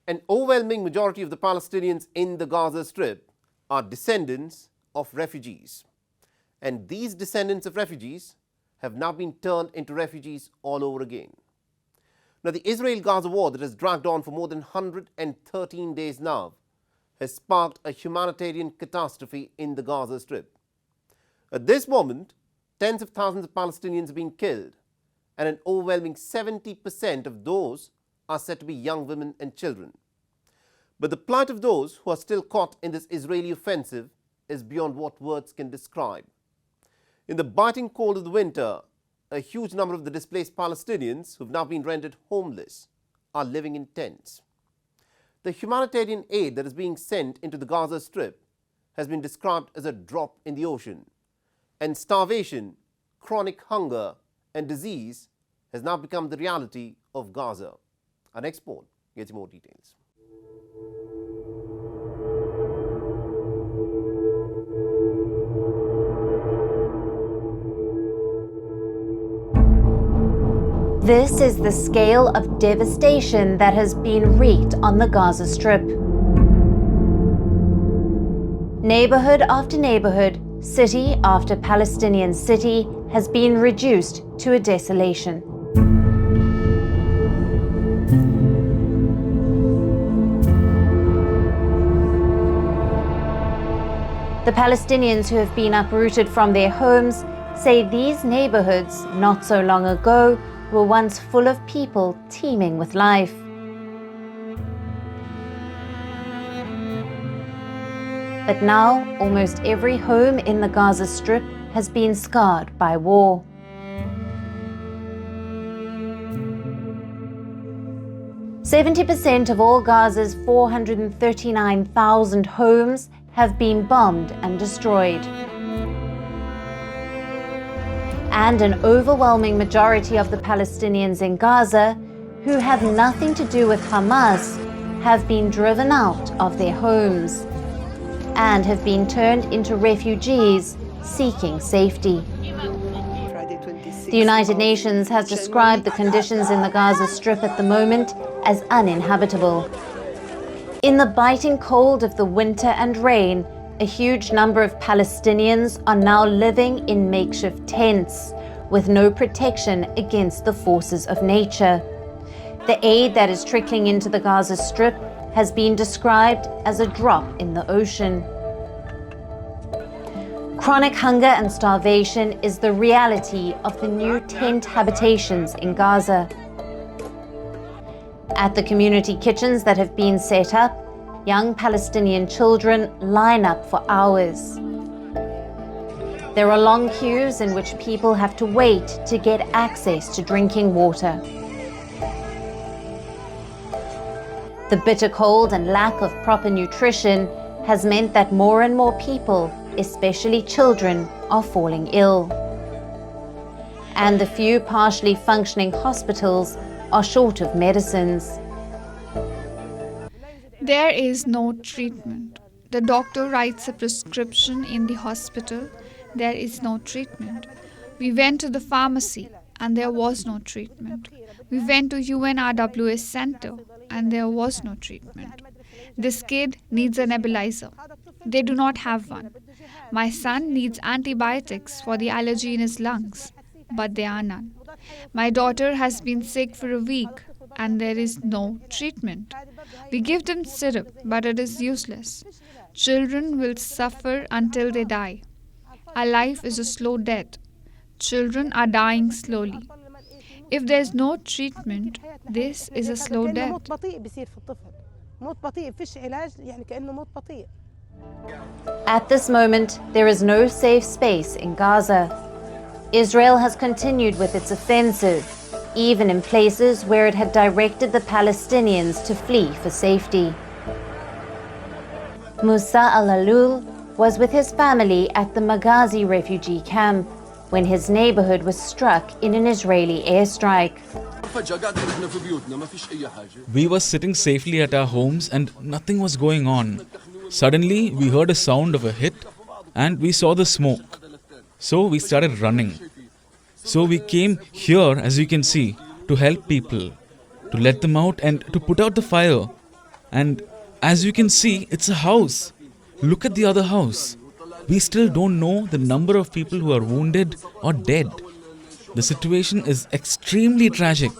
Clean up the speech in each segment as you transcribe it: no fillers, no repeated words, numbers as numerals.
An overwhelming majority of the Palestinians in the Gaza Strip are descendants of refugees. And these descendants of refugees have now been turned into refugees all over again. Now, the Israel-Gaza war that has dragged on for more than 113 days now has sparked a humanitarian catastrophe in the Gaza Strip. At this moment, tens of thousands of Palestinians have been killed, and an overwhelming 70% of those are said to be young women and children. But the plight of those who are still caught in this Israeli offensive is beyond what words can describe. In the biting cold of the winter, a huge number of the displaced Palestinians who have now been rendered homeless are living in tents. The humanitarian aid that is being sent into the Gaza Strip has been described as a drop in the ocean, and starvation, chronic hunger and disease has now become the reality of Gaza. Our next poll gets more details. This is the scale of devastation that has been wreaked on the Gaza Strip. Neighborhood after neighborhood, city after Palestinian city has been reduced to a desolation. The Palestinians who have been uprooted from their homes say these neighborhoods, not so long ago, were once full of people teeming with life. But now, almost every home in the Gaza Strip has been scarred by war. "70% of all Gaza's 439,000 homes have been bombed and destroyed. And an overwhelming majority of the Palestinians in Gaza, who have nothing to do with Hamas, have been driven out of their homes and have been turned into refugees seeking safety. The United Nations has described the conditions in the Gaza Strip at the moment as uninhabitable. In the biting cold of the winter and rain, a huge number of Palestinians are now living in makeshift tents with no protection against the forces of nature. The aid that is trickling into the Gaza Strip has been described as a drop in the ocean. Chronic hunger and starvation is the reality of the new tent habitations in Gaza. At the community kitchens that have been set up, young Palestinian children line up for hours. There are long queues in which people have to wait to get access to drinking water. The bitter cold and lack of proper nutrition has meant that more and more people, especially children, are falling ill. And the few partially functioning hospitals are short of medicines. There is no treatment. The doctor writes a prescription in the hospital. There is no treatment. We went to the pharmacy and there was no treatment. We went to UNRWS center and there was no treatment. This kid needs a nebulizer. They do not have one. My son needs antibiotics for the allergy in his lungs, but there are none. My daughter has been sick for a week and there is no treatment. We give them syrup, but it is useless. Children will suffer until they die. Our life is a slow death. Children are dying slowly. If there is no treatment, this is a slow death. At this moment, there is no safe space in Gaza. Israel has continued with its offensive, even in places where it had directed the Palestinians to flee for safety. Musa al-Alul was with his family at the Maghazi refugee camp when his neighborhood was struck in an Israeli airstrike. We were sitting safely at our homes and nothing was going on. Suddenly, we heard a sound of a hit and we saw the smoke. So we started running. So we came here, as you can see, to help people, to let them out and to put out the fire. And as you can see, it's a house. Look at the other house. We still don't know the number of people who are wounded or dead. The situation is extremely tragic,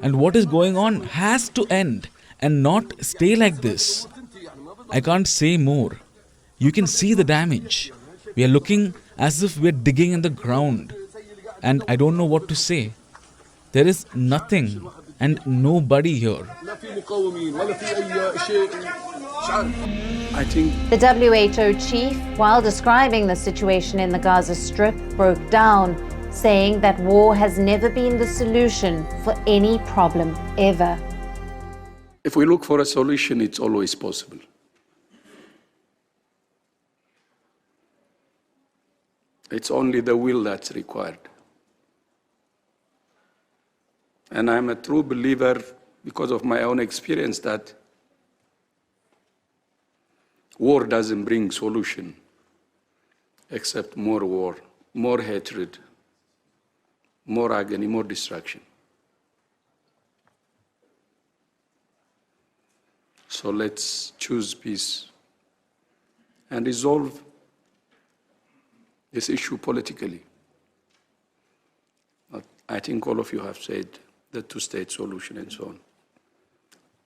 and what is going on has to end and not stay like this. I can't say more. You can see the damage. We are looking as if we're digging in the ground, and I don't know what to say. There is nothing and nobody here. I think The WHO chief, while describing the situation in the Gaza Strip, broke down, saying that war has never been the solution for any problem ever. if we look for a solution, it's always possible. It's only the will that's required. And I'm a true believer, because of my own experience, that war doesn't bring solution except more war, more hatred, more agony, more destruction. So let's choose peace and resolve this issue politically. I think all of you have said the two-state solution and so on,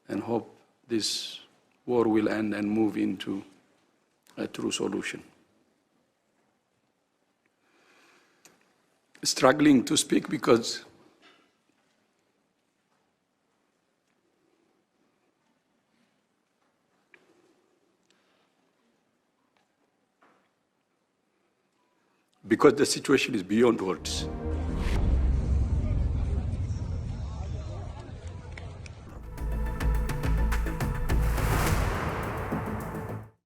and hope this war will end and move into a true solution. Struggling to speak because the situation is beyond words.